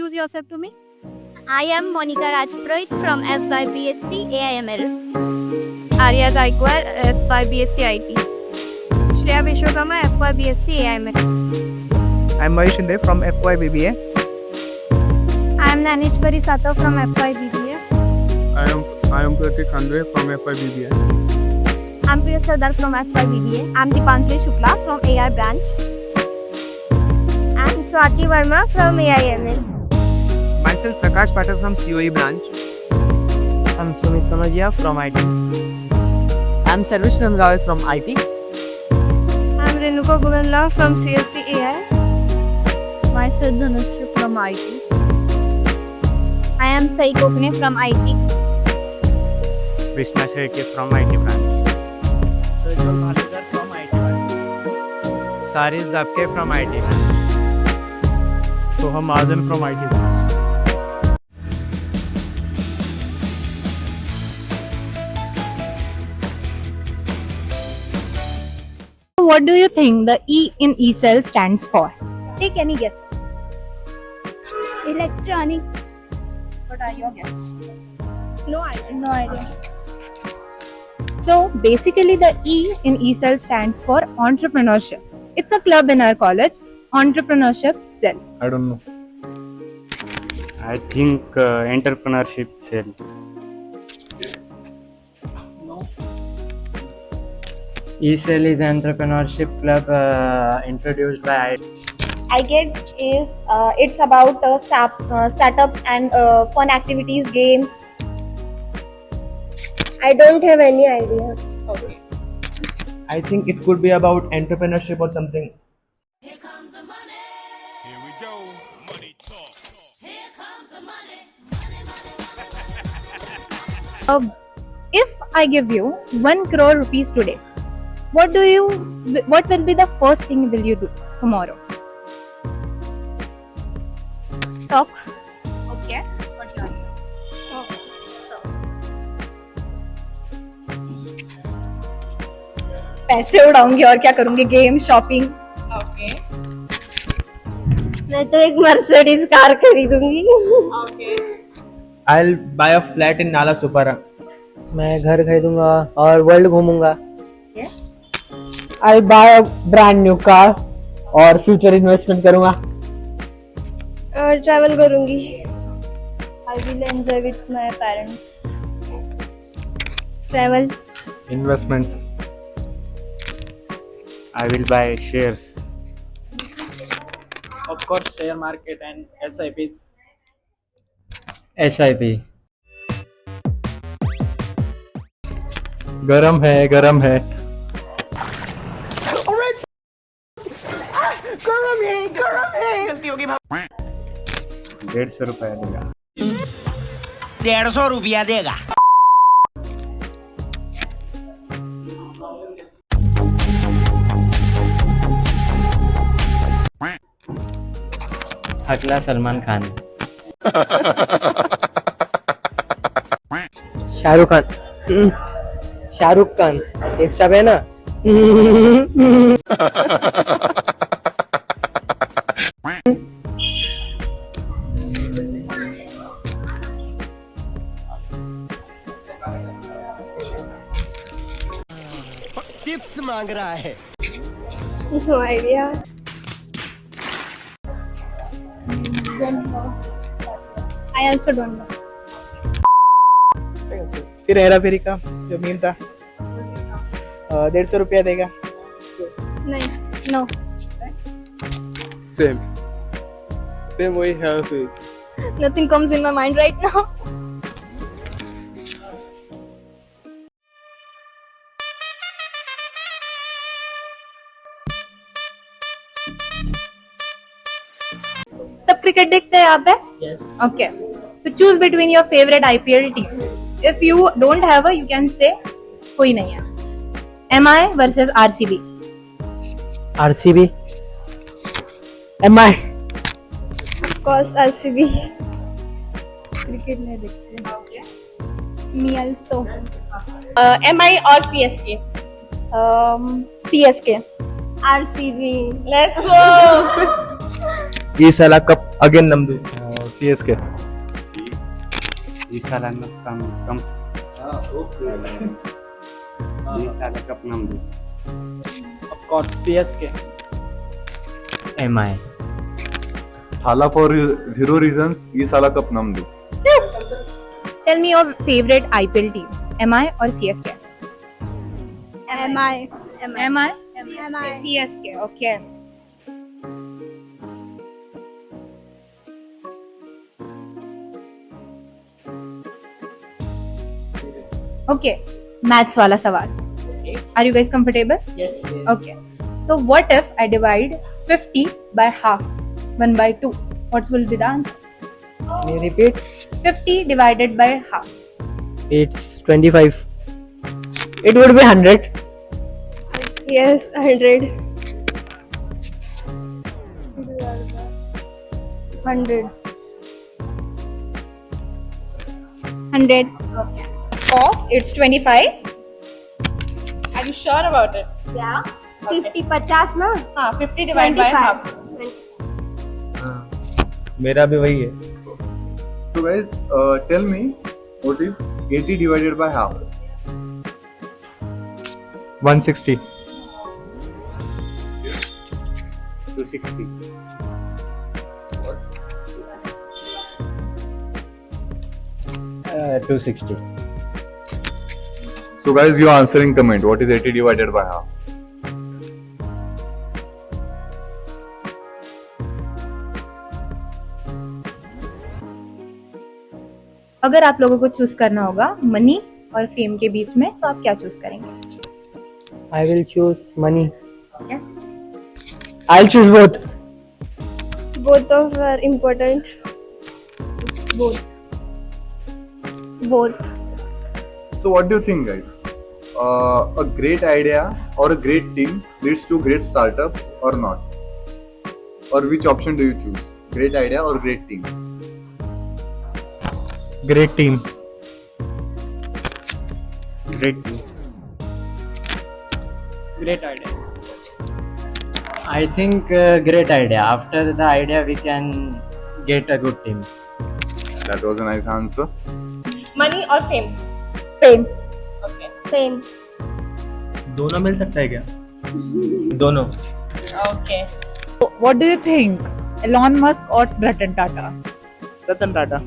introduce yourself to me? I am Monica Rajpurohit from FYBSc AIML. Arya Gaikwad, FYBSc IT. Shreya Vishwakarma, FYBSc AIML. I'm Mahesh Shinde from FYBBA. I am Naneshwari Sato from FYBBA. I am Pratik Khandwe from FYBBA. I'm Priya Sardar from FYBBA. I'm Dipanjali Shukla from AI branch. I'm Swati Verma from AIML. Myself Prakash Patel from COE branch. I'm Sumit Kanodia from IT. I'm Sarvesh Rangawat from IT. I'm Renuka Buganla from CSC AI. Myself Dhanasri from IT. I am Sai Kokne from IT. Krishna Shetty from IT branch. Prajwal Bhaladkar from IT branch. Saris Dapke from IT branch. Soham Mahajan from IT branch. What do you think the E in ECell stands for? Take any guesses. Electronics. What are your guesses? No idea. So basically the E in ECell stands for entrepreneurship. It's a club in our college, entrepreneurship cell. I don't know. I think entrepreneurship cell. ECell is entrepreneurship club introduced by I guess is it's about startups and fun activities, games. I don't have any idea. I think it could be about entrepreneurship or something. If I give you 1 crore rupees today, what will be the first thing will you do tomorrow? Stocks. Okay. What you want? पैसे उड़ाऊंगी और क्या करूंगी, game, shopping. Okay. मैं तो एक Mercedes car खरीदूंगी. I'll buy a flat in Nala Supara. मैं घर खरीदूंगा और वर्ल्ड घूमूंगा. I'll buy a brand new car और फ्यूचर इन्वेस्टमेंट करूंगा. और ट्रैवल करूंगी. I will enjoy with my parents. Travel. Investments. I will buy shares. Of course, share market and SIPs. SIP. गरम है. गरम है. 150 रुपया देगा. 150 रुपया देगा. हकला सलमान खान. शाहरुख खान. शाहरुख खान इंस्टा पे ना. टिप्स मांग रहा है. No idea. I also don't know. फिर हेरा फेरी का जो मीम था 150 रुपया देगा. नहीं. No. Same वही है फिर. Nothing comes in my mind right now. सब क्रिकेट देखते हैं यहाँ पे? Yes. Okay. So choose between your favorite IPL team. If you don't have a, you can say कोई नहीं है. MI versus RCB. RCB. MI. Of course, RCB. Cricket नहीं देखते. Okay. Me also. MI और CSK. CSK. RCB. Let's go. ये साला cup again नमदू. CSK. ఈ సాల కమ్ ఈ సాల కప్ నమ్దు Of course, CSK. MI. Thala for 0 reasons ई साला कप नमदू. Tell me your favorite IPL team. MI or CSK? MI. MI? MI. CSK. Okay. Okay. Maths wala sawal. Are you guys comfortable? Yes. Okay. So what if I divide 50 by half? 1 by 2. What will be the answer? Can you repeat? 50 divided by half. It's 25. It would be 100. Yes, 100. 100. 100. Okay. Of course, it's 25. Are you sure about it? Yeah. 50 50 ना? 50 divided by half. मेरा भी वही है. So guys, tell me what is 80 divided by half? 160. 260 260. So guys, you are answering comment. What is 80 divided by half? अगर आप लोगों को choose करना होगा मनी और फेम के बीच में तो आप क्या चूज करेंगे? I will choose money. Okay. I'll choose both. Both of are important. Both. Both. So what do you think, guys? A great idea or a great team leads to great startup or not? Or which option do you choose? Great idea or great team? Great team. great Great idea. I think great idea. After the idea, we can get a good team. That was a nice answer. Money or fame? Same. Okay. Same. दोनों मिल सकता है क्या? दोनों. Okay. What do you think? Elon Musk or Ratan Tata? Ratan Tata.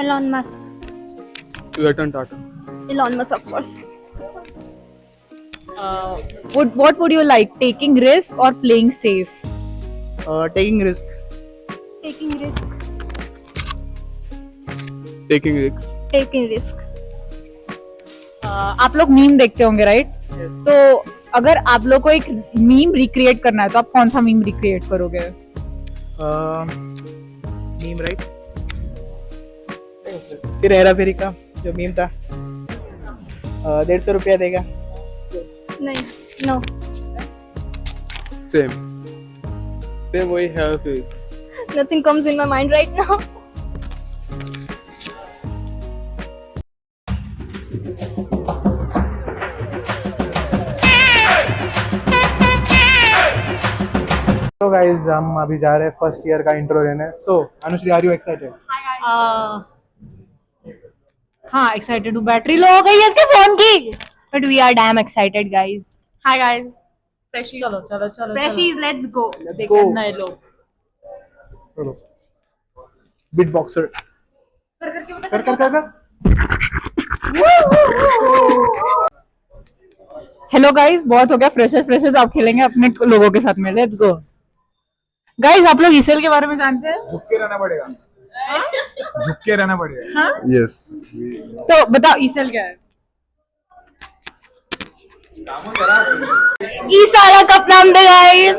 Elon Musk. Ratan Tata. Elon Musk, of course. What would you like? Taking risk or playing safe? Taking risk. Taking risk. Taking risks. Taking risk. आप लोग meme देखते होंगे right? तो अगर आप लोग को एक मीम रिक्रिएट करना है तो आप कौन सा मीम रिक्रिएट करोगे? Meme right. फिर हेरा फेरी का जो मीम था 150 रुपया देगा. नहीं. No. Same. Same वही है फिर. Nothing comes in my mind right now. तो गाइस हम अभी जा रहे हैं फर्स्ट ईयर का इंट्रो लेने. सो अनुश्री, आर यू एक्साइटेड? हाँ, एक्साइटेड हूँ. बैटरी लो हो गई है इसके फोन की. But we are damn excited, guys. Hi guys. Freshies. चलो चलो चलो. Freshies, let's go. Let's go. नए लोग. चलो. Bit boxer. कर. हेलो गाइस, बहुत हो गया. फ्रेशर्स आप खेलेंगे अपने लोगों के साथ में. Let's go. गाइस, आप लोग ईसेल के बारे में जानते हैं? झुक के रहना पड़ेगा. झुक के रहना पड़ेगा. हाँ? Yes. तो बताओ ईसेल क्या है? ई साला कप नाम दे, guys.